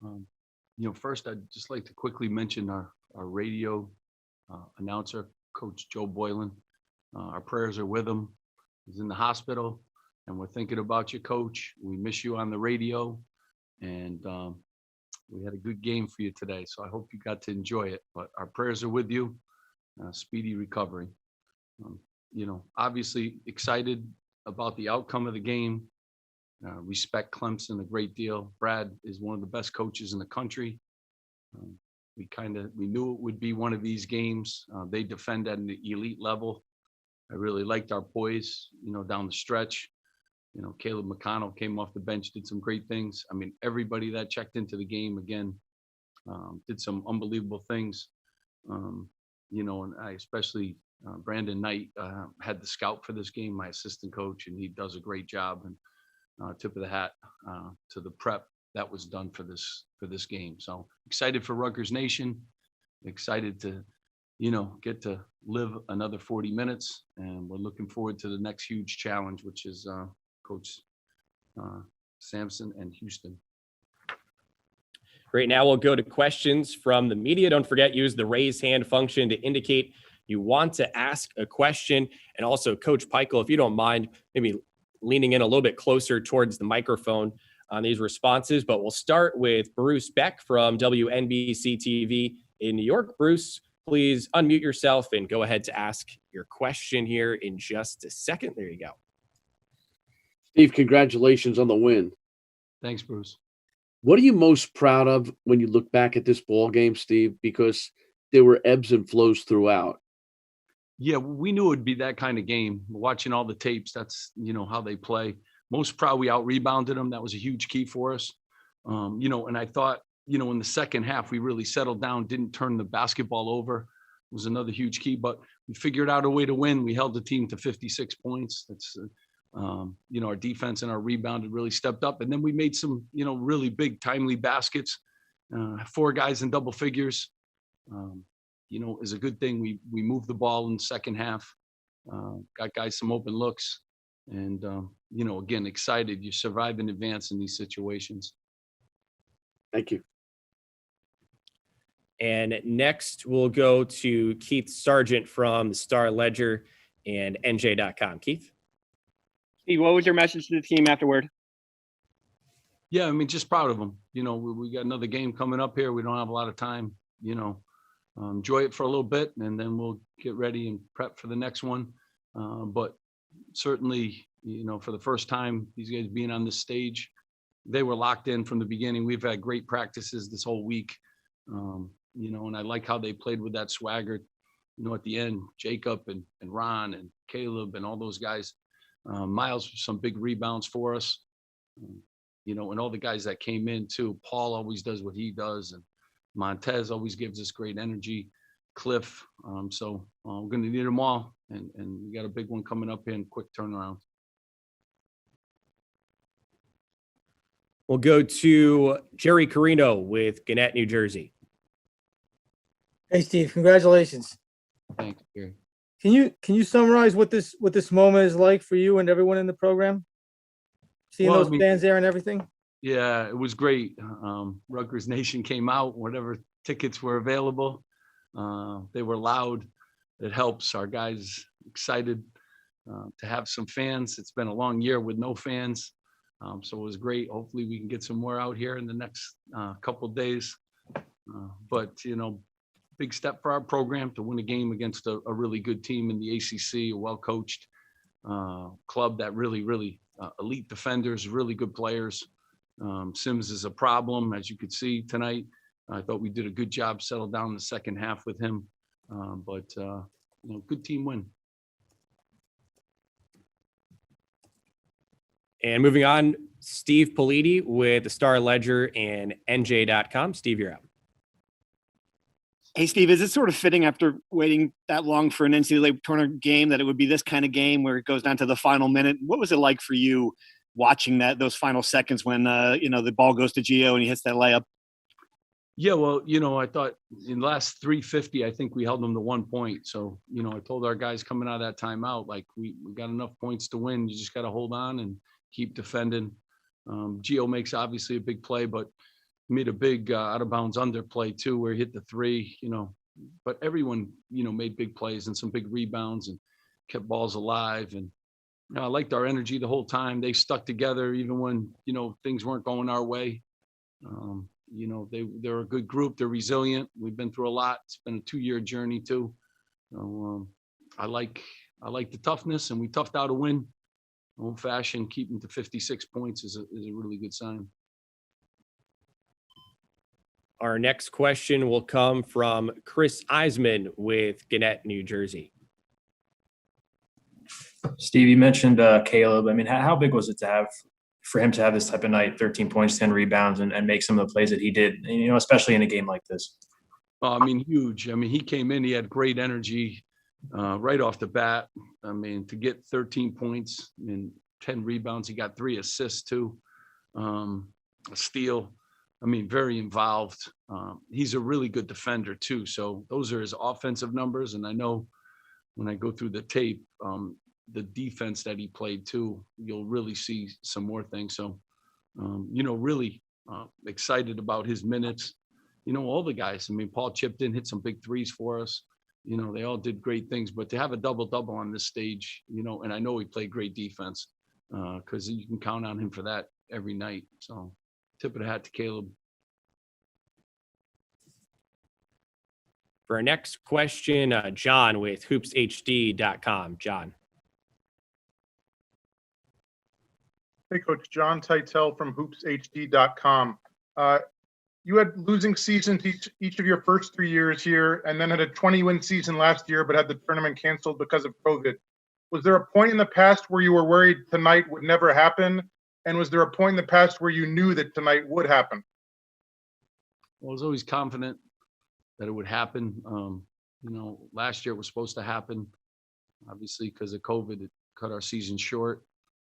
Um, First, I'd just like to quickly mention our radio announcer, Coach Joe Boylan. Our prayers are with him. He's in the hospital, and we're thinking about you, Coach. We miss you on the radio, and we had a good game for you today, so I hope you got to enjoy it. But our prayers are with you. Speedy recovery. Obviously excited about the outcome of the game. Respect Clemson a great deal. Brad is one of the best coaches in the country. We knew it would be one of these games. They defend at an elite level. I really liked our poise, down the stretch. Caleb McConnell came off the bench, did some great things. I mean, everybody that checked into the game again did some unbelievable things. And I especially Brandon Knight had the scout for this game, my assistant coach, and he does a great job. And tip of the hat to the prep that was done for this game. So excited for Rutgers Nation, excited to, get to live another 40 minutes. And we're looking forward to the next huge challenge, which is Coach Sampson and Houston. Great. Now we'll go to questions from the media. Don't forget, use the raise hand function to indicate you want to ask a question. And also, Coach Pikeill, if you don't mind, maybe leaning in a little bit closer towards the microphone on these responses. But we'll start with Bruce Beck from WNBC TV in New York. Bruce, please unmute yourself and go ahead to ask your question here in just a second. There you go. Steve, congratulations on the win. Thanks, Bruce. What are you most proud of when you look back at this ball game, Steve? Because there were ebbs and flows throughout. Yeah, we knew it would be that kind of game. Watching all the tapes, that's, how they play. Most proud we out-rebounded them. That was a huge key for us. And I thought, in the second half, we really settled down, didn't turn the basketball over. It was another huge key, but we figured out a way to win. We held the team to 56 points. That's, our defense and our rebound had really stepped up. And then we made some, really big, timely baskets. 4 guys in double figures. Is a good thing. We moved the ball in the second half, got guys some open looks, and again, excited. You survive in advance in these situations. Thank you. And next we'll go to Keith Sargent from the Star Ledger and NJ.com. Keith? Steve, what was your message to the team afterward? Yeah, just proud of them. We got another game coming up here. We don't have a lot of time, enjoy it for a little bit, and then we'll get ready and prep for the next one. But certainly, for the first time, these guys being on this stage, they were locked in from the beginning. We've had great practices this whole week, and I like how they played with that swagger, at the end, Jacob and Ron and Caleb and all those guys. Miles, some big rebounds for us, and all the guys that came in too. Paul always does what he does, and Montez always gives us great energy. Cliff. So we're going to need them all. And we got a big one coming up in quick turnaround. We'll go to Jerry Carino with Gannett, New Jersey. Hey, Steve, congratulations. Thanks, Jerry. Can you summarize what this moment is like for you and everyone in the program? Seeing those fans there and everything? Yeah, it was great. Rutgers Nation came out, whatever tickets were available. They were loud. It helps. Our guys excited to have some fans. It's been a long year with no fans. So it was great. Hopefully we can get some more out here in the next couple of days. But, big step for our program to win a game against a really good team in the ACC, a well-coached club that really elite defenders, really good players. Sims is a problem, as you could see tonight. I thought we did a good job, settled down in the second half with him. But good team win. And moving on, Steve Politi with the Star Ledger and NJ.com. Steve, you're up. Hey, Steve, is it sort of fitting after waiting that long for an NCAA tournament game that it would be this kind of game where it goes down to the final minute? What was it like for you watching those final seconds when, the ball goes to Gio and he hits that layup? Yeah, well, I thought in the last 350, I think we held them to 1 point. So, I told our guys coming out of that timeout, like we got enough points to win. You just got to hold on and keep defending. Gio makes obviously a big play, but, made a big out of bounds underplay too, where he hit the three, but everyone, made big plays and some big rebounds and kept balls alive. And I liked our energy the whole time. They stuck together even when, things weren't going our way. They're a good group. They're resilient. We've been through a lot. It's been a 2-year journey too. So, I like the toughness, and we toughed out a win. Old fashioned, keeping to 56 points is a really good sign. Our next question will come from Chris Eisman with Gannett, New Jersey. Steve, you mentioned Caleb. I mean, how big was it for him to have this type of night, 13 points, 10 rebounds, and make some of the plays that he did, especially in a game like this? Huge. He came in, he had great energy right off the bat. To get 13 points and 10 rebounds, he got 3 assists too, a steal. Very involved. He's a really good defender too. So those are his offensive numbers. And I know when I go through the tape, the defense that he played too, you'll really see some more things. So, really excited about his minutes. All the guys. Paul chipped in, hit some big threes for us. They all did great things. But to have a double-double on this stage, and I know he played great defense because you can count on him for that every night. So tip of the hat to Caleb. For our next question, John with hoopshd.com. John. Hey, Coach. John Titel from hoopshd.com. You had losing seasons each of your first 3 years here, and then had a 20-win season last year, but had the tournament canceled because of COVID. Was there a point in the past where you were worried tonight would never happen? And was there a point in the past where you knew that tonight would happen? Well, I was always confident that it would happen. Last year it was supposed to happen. Obviously, because of COVID, it cut our season short.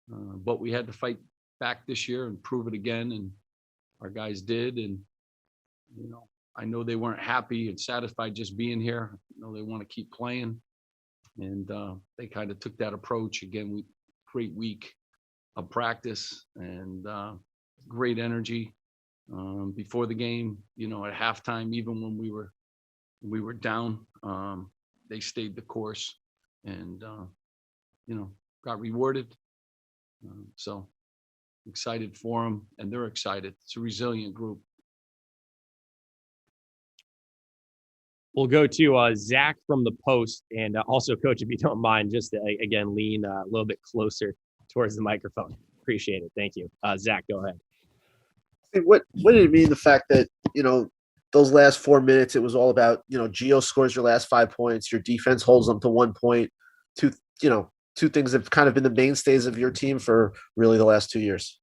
But we had to fight back this year and prove it again. And our guys did. And, I know they weren't happy and satisfied just being here. They want to keep playing. And they kind of took that approach. Again, great week of practice and great energy before the game. At halftime, even when we were down, they stayed the course and got rewarded. So excited for them, and they're excited. It's a resilient group. We'll go to Zach from the Post, and also, Coach, if you don't mind, just to, again, lean a little bit closer towards the microphone. Appreciate it. Thank you. Zach, go ahead. What did it mean, the fact that, those last 4 minutes, it was all about, Gio scores your last 5 points, your defense holds them to 1 point, two things that have kind of been the mainstays of your team for really the last 2 years?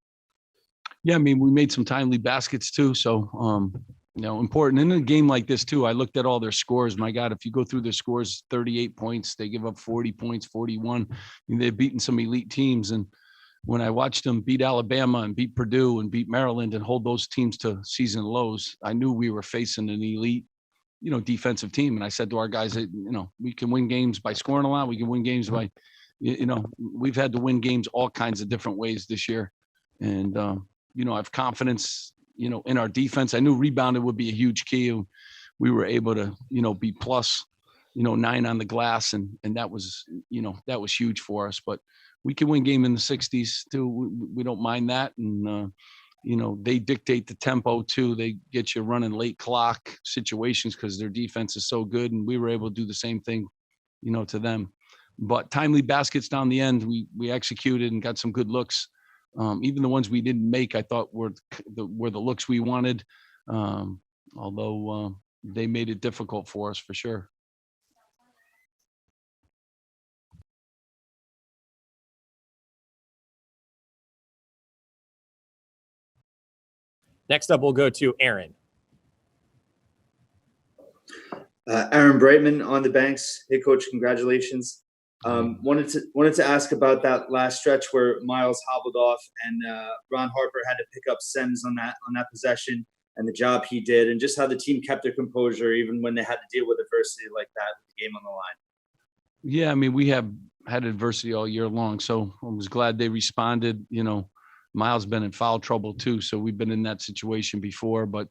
Yeah, we made some timely baskets too. So, important. In a game like this too, I looked at all their scores. My God, if you go through their scores, 38 points, they give up 40 points, 41. They've beaten some elite teams. And when I watched them beat Alabama and beat Purdue and beat Maryland and hold those teams to season lows, I knew we were facing an elite, defensive team. And I said to our guys that, we can win games by scoring a lot. We can win games by, we've had to win games all kinds of different ways this year. And, I have confidence, in our defense. I knew rebounding would be a huge key. We were able to, be plus, 9 on the glass. And that was, that was huge for us. But we can win game in the 60s too. We don't mind that. And, they dictate the tempo too. They get you running late clock situations because their defense is so good. And we were able to do the same thing, to them. But timely baskets down the end, we executed and got some good looks. Even the ones we didn't make, I thought were the looks we wanted. Although they made it difficult for us for sure. Next up, we'll go to Aaron. Aaron Brightman on the Banks. Hey, Coach, congratulations. Wanted to ask about that last stretch where Miles hobbled off and Ron Harper had to pick up Sims on that possession, and the job he did, and just how the team kept their composure even when they had to deal with adversity like that with the game on the line. Yeah, we have had adversity all year long, so I was glad they responded. Miles been in foul trouble too, so we've been in that situation before. But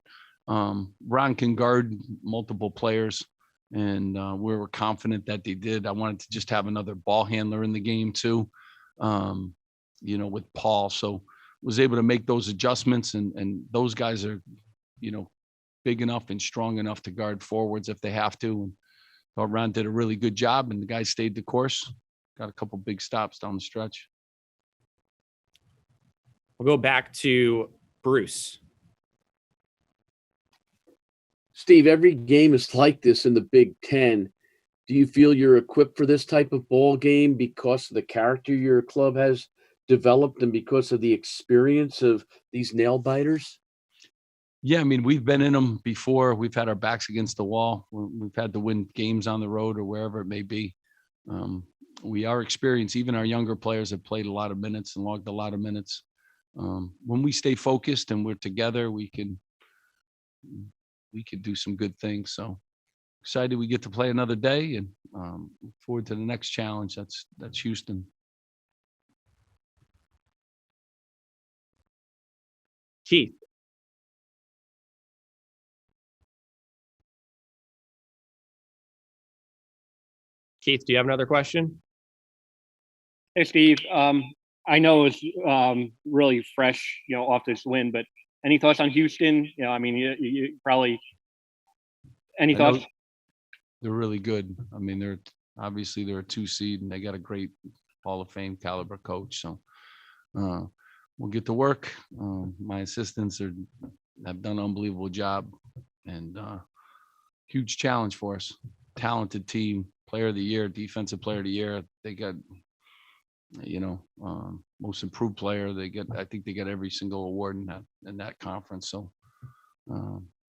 Ron can guard multiple players, and we were confident that they did. I wanted to just have another ball handler in the game too, with Paul. So was able to make those adjustments, and those guys are, big enough and strong enough to guard forwards if they have to. And thought Ron did a really good job, and the guys stayed the course. Got a couple big stops down the stretch. We'll go back to Bruce. Steve, every game is like this in the Big Ten. Do you feel you're equipped for this type of ball game because of the character your club has developed and because of the experience of these nail biters? Yeah, I mean, we've been in them before. We've had our backs against the wall. We've had to win games on the road or wherever it may be. We are experienced. Even our younger players have played a lot of minutes and logged a lot of minutes. When we stay focused and we're together, we can do some good things. So excited we get to play another day, and look forward to the next challenge. That's Houston. Keith. Keith, do you have another question? Hey, Steve. I know it's really fresh, off this win, but any thoughts on Houston? I mean, you probably any thoughts? They're really good. I mean, they're a 2 seed, and they got a great Hall of Fame caliber coach. So we'll get to work. My assistants have done an unbelievable job, and huge challenge for us. Talented team, player of the year, defensive player of the year. They got, most improved player. I think they get every single award in that conference. So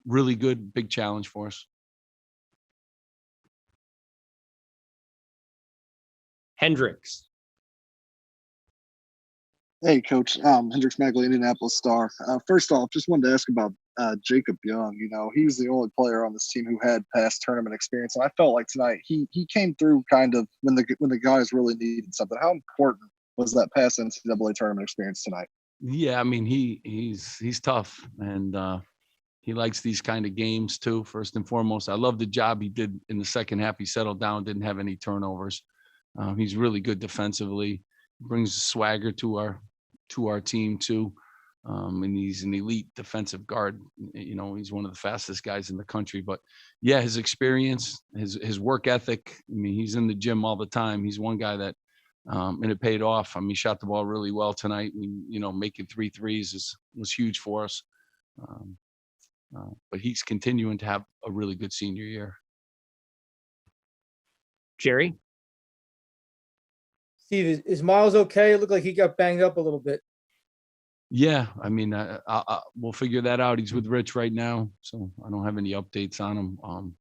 really good, big challenge for us. Hendricks. Hey, Coach. Hendricks Magley, Indianapolis Star. First off, just wanted to ask about Jacob Young. He's the only player on this team who had past tournament experience, and I felt like tonight he came through kind of when the guys really needed something. How important was that past NCAA tournament experience tonight? Yeah, I mean he's tough, and he likes these kind of games too. First and foremost, I love the job he did in the second half. He settled down, didn't have any turnovers. He's really good defensively. Brings swagger to our team too. And he's an elite defensive guard. He's one of the fastest guys in the country. But yeah, his experience, his work ethic. I mean, he's in the gym all the time. He's one guy that, and it paid off. I mean, he shot the ball really well tonight. Making 3 threes was huge for us. But he's continuing to have a really good senior year. Jerry. Steve, is Miles okay? It looked like he got banged up a little bit. Yeah, I mean, we'll figure that out. He's with Rich right now, so I don't have any updates on him.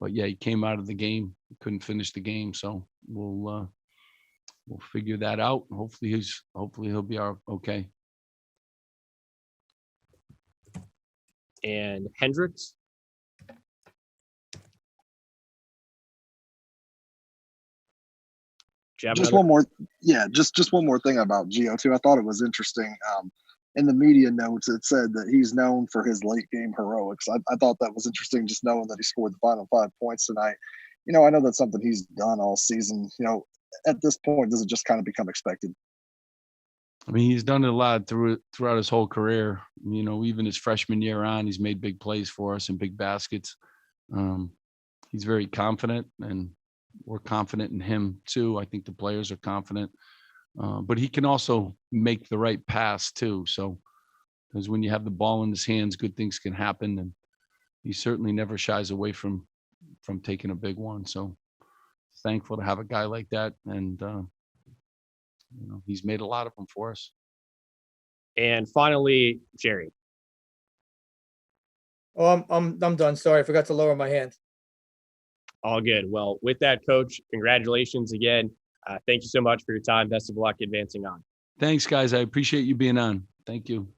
But yeah, he came out of the game, couldn't finish the game, so we'll figure that out. Hopefully he'll be okay. And Hendricks. Just one more thing about Gio too. I thought it was interesting. In the media notes, it said that he's known for his late game heroics. I thought that was interesting, just knowing that he scored the final 5 points tonight. I know that's something he's done all season. At this point, does it just kind of become expected? I mean, he's done it a lot throughout his whole career. Even his freshman year on, he's made big plays for us and big baskets. He's very confident, and we're confident in him too. I think the players are confident, but he can also make the right pass too. So, because when you have the ball in his hands, good things can happen, and he certainly never shies away from taking a big one. So, thankful to have a guy like that, and he's made a lot of them for us. And finally, Jerry. Oh, I'm done. Sorry, I forgot to lower my hand. All good. Well, with that, Coach, congratulations again. Thank you so much for your time. Best of luck advancing on. Thanks, guys. I appreciate you being on. Thank you.